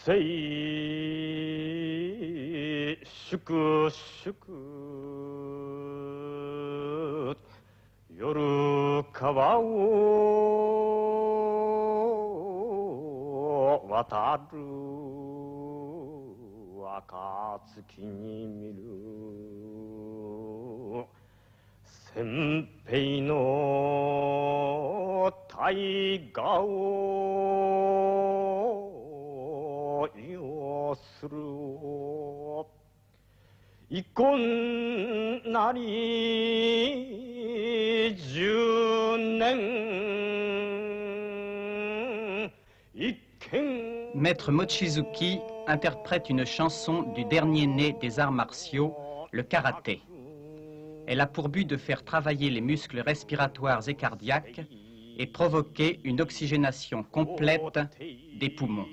粛々夜川を渡る暁に見る先兵の大河を要する遺恨なり10年一見。Maître Mochizuki interprète une chanson du dernier né des arts martiaux, le karaté. Elle a pour but de faire travailler les muscles respiratoires et cardiaques et provoquer une oxygénation complète des poumons.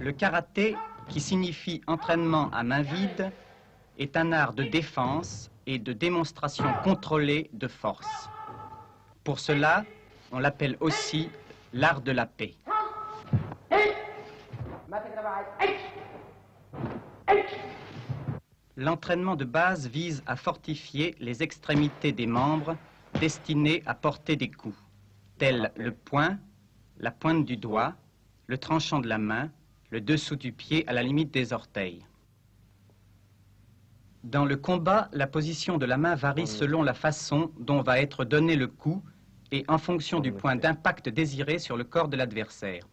Le karaté, qui signifie entraînement à main vide, est un art de défense et de démonstration contrôlée de force. Pour cela, on l'appelle aussi l'art de la paix. L'entraînement de base vise à fortifier les extrémités des membres destinés à porter des coups, tels le poing, la pointe du doigt, le tranchant de la main, le dessous du pied à la limite des orteils. Dans le combat, la position de la main varie selon la façon dont va être donné le coup et en fonction du point d'impact désiré sur le corps de l'adversaire.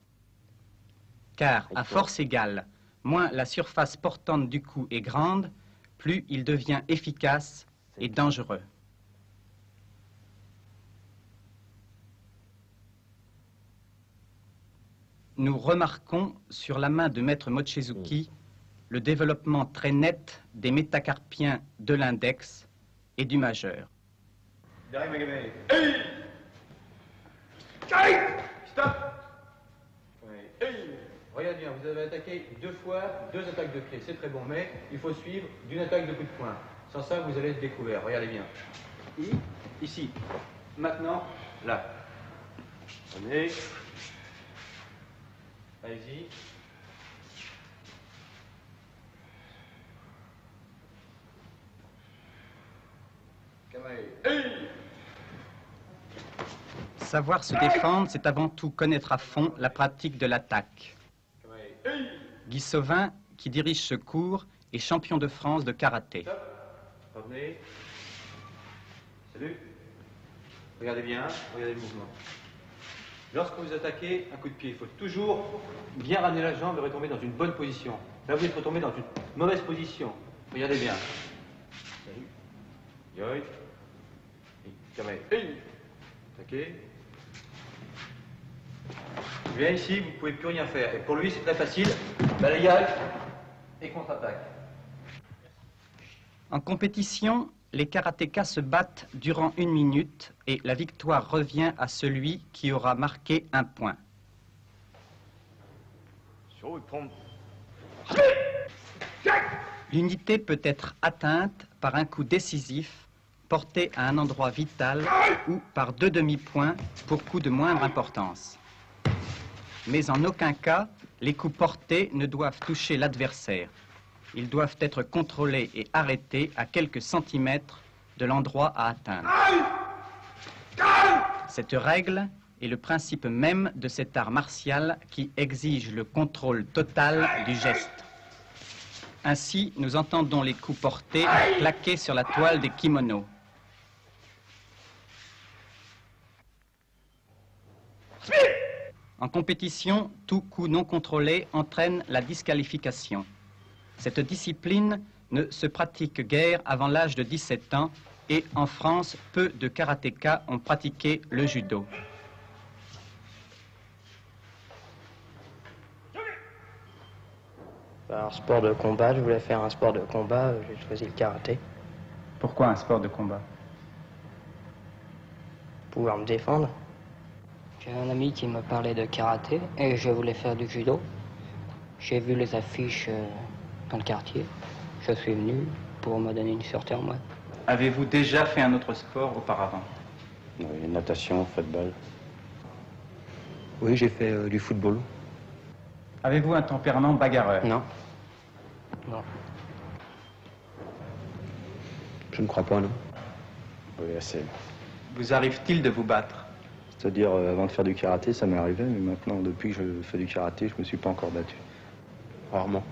Car, à force égale, moins la surface portante du coup est grande, plus il devient efficace et dangereux. Nous remarquons sur la main de Maître Mochizuki le développement très net des métacarpiens de l'index et du majeur. Stop. Regardez bien, vous avez attaqué 2 fois 2 attaques de pied, c'est très bon, mais il faut suivre d'une attaque de coup de poing. Sans ça, vous allez être découvert. Regardez bien. Ici. Maintenant, là. Tenez. Allez-y. Savoir se défendre, c'est avant tout connaître à fond la pratique de l'attaque. Guy Sauvin, qui dirige ce cours, est champion de France de karaté. Revenez. Salut. Regardez bien, regardez le mouvement. Lorsque vous attaquez un coup de pied, il faut toujours bien ramener la jambe et retomber dans une bonne position. Là, vous êtes retombé dans une mauvaise position. Regardez bien. Salut. Yoï. Kamei. Attaquez. Je viens ici, vous ne pouvez plus rien faire. Et pour lui, c'est très facile. Balayage et contre-attaque. En compétition, les karatékas se battent durant 1 minute et la victoire revient à celui qui aura marqué un point. L'unité peut être atteinte par un coup décisif porté à un endroit vital ou par 2 demi-points pour coups de moindre importance. Mais en aucun cas, les coups portés ne doivent toucher l'adversaire. Ils doivent être contrôlés et arrêtés à quelques centimètres de l'endroit à atteindre. Cette règle est le principe même de cet art martial qui exige le contrôle total du geste. Ainsi, nous entendons les coups portés claquer sur la toile des kimonos. En compétition, tout coup non contrôlé entraîne la disqualification. Cette discipline ne se pratique guère avant l'âge de 17 ans et en France, peu de karatékas ont pratiqué le judo. Par sport de combat, je voulais faire un sport de combat, j'ai choisi le karaté. Pourquoi un sport de combat? Pouvoir me défendre. J'ai un ami qui me parlait de karaté et je voulais faire du judo. J'ai vu les affiches dans le quartier. Je suis venu, pour me donner une sûreté en moi. Avez-vous déjà fait un autre sport auparavant? Oui, natation, football. Oui, j'ai fait du football. Avez-vous un tempérament bagarreur? Non. Non. Je ne crois pas, non. Oui, assez. Vous arrive-t-il de vous battre? C'est-à-dire, avant de faire du karaté, ça m'est arrivé, mais maintenant, depuis que je fais du karaté, je me suis pas encore battu. Rarement.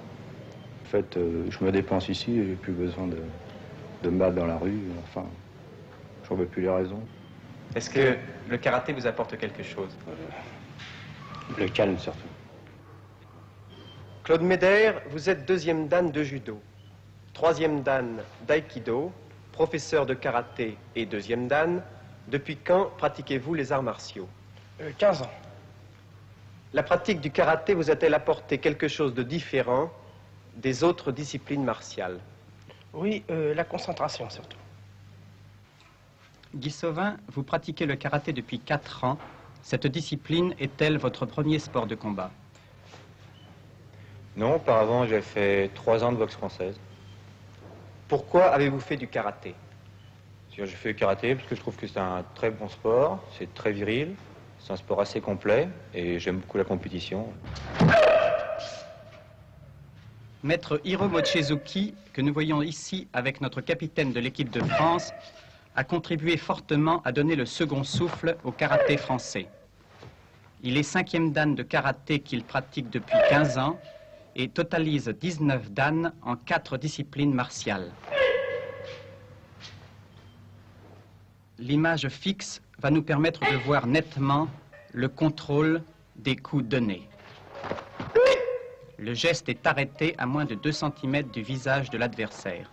En fait, je me dépense ici et j'ai plus besoin de me battre dans la rue. Enfin, je ne vois plus les raisons. Est-ce que le karaté vous apporte quelque chose? Le calme, surtout. Claude Médère, vous êtes deuxième dan de judo, troisième dan d'aïkido, professeur de karaté et deuxième dan. Depuis quand pratiquez-vous les arts martiaux? 15 ans. La pratique du karaté vous a-t-elle apporté quelque chose de différent des autres disciplines martiales? Oui, la concentration surtout. Guy Sauvin, vous pratiquez le karaté depuis 4 ans. Cette discipline est-elle votre premier sport de combat? Non, auparavant, j'ai fait 3 ans de boxe française. Pourquoi avez-vous fait du karaté? J'ai fait du karaté parce que je trouve que c'est un très bon sport, c'est très viril, c'est un sport assez complet et j'aime beaucoup la compétition. Maître Hiro Mochizuki, que nous voyons ici avec notre capitaine de l'équipe de France, a contribué fortement à donner le second souffle au karaté français. Il est 5e dan de karaté qu'il pratique depuis 15 ans et totalise 19 dan en 4 disciplines martiales. L'image fixe va nous permettre de voir nettement le contrôle des coups donnés. Le geste est arrêté à moins de 2 cm du visage de l'adversaire.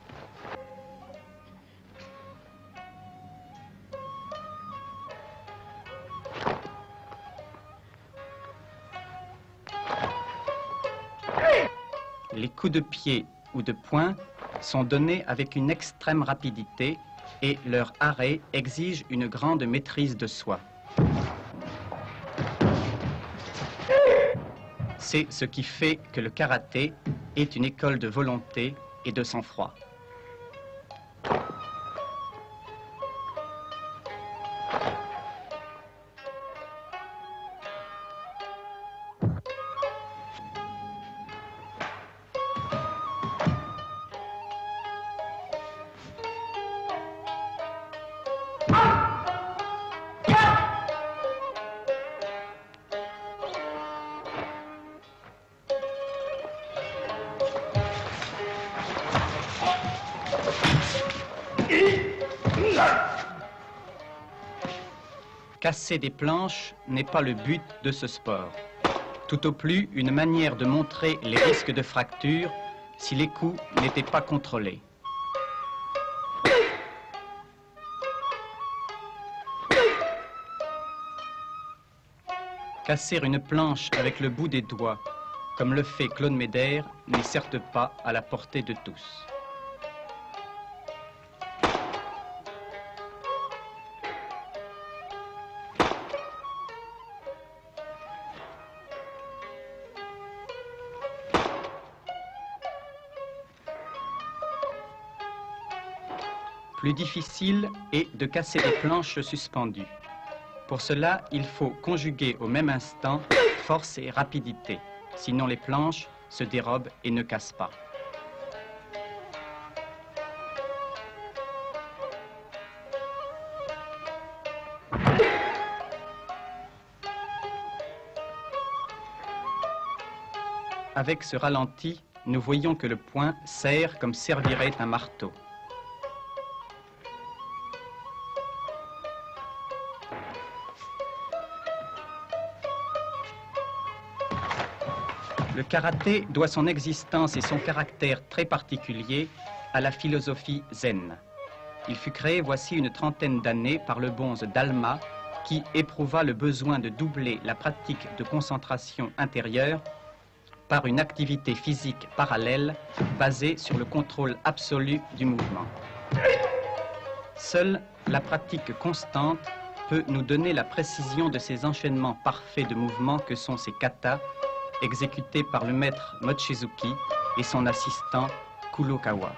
Les coups de pied ou de poing sont donnés avec une extrême rapidité et leur arrêt exige une grande maîtrise de soi. C'est ce qui fait que le karaté est une école de volonté et de sang-froid. Casser des planches n'est pas le but de ce sport. Tout au plus, une manière de montrer les risques de fracture si les coups n'étaient pas contrôlés. Casser une planche avec le bout des doigts, comme le fait Claude Médère, n'est certes pas à la portée de tous. Plus difficile est de casser des planches suspendues. Pour cela, il faut conjuguer au même instant force et rapidité. Sinon, les planches se dérobent et ne cassent pas. Avec ce ralenti, nous voyons que le poing serre comme servirait un marteau. Le karaté doit son existence et son caractère très particulier à la philosophie zen. Il fut créé voici une trentaine d'années par le bonze Dalma qui éprouva le besoin de doubler la pratique de concentration intérieure par une activité physique parallèle basée sur le contrôle absolu du mouvement. Seule la pratique constante peut nous donner la précision de ces enchaînements parfaits de mouvements que sont ces katas exécutés par le maître Mochizuki et son assistant Kurokawa.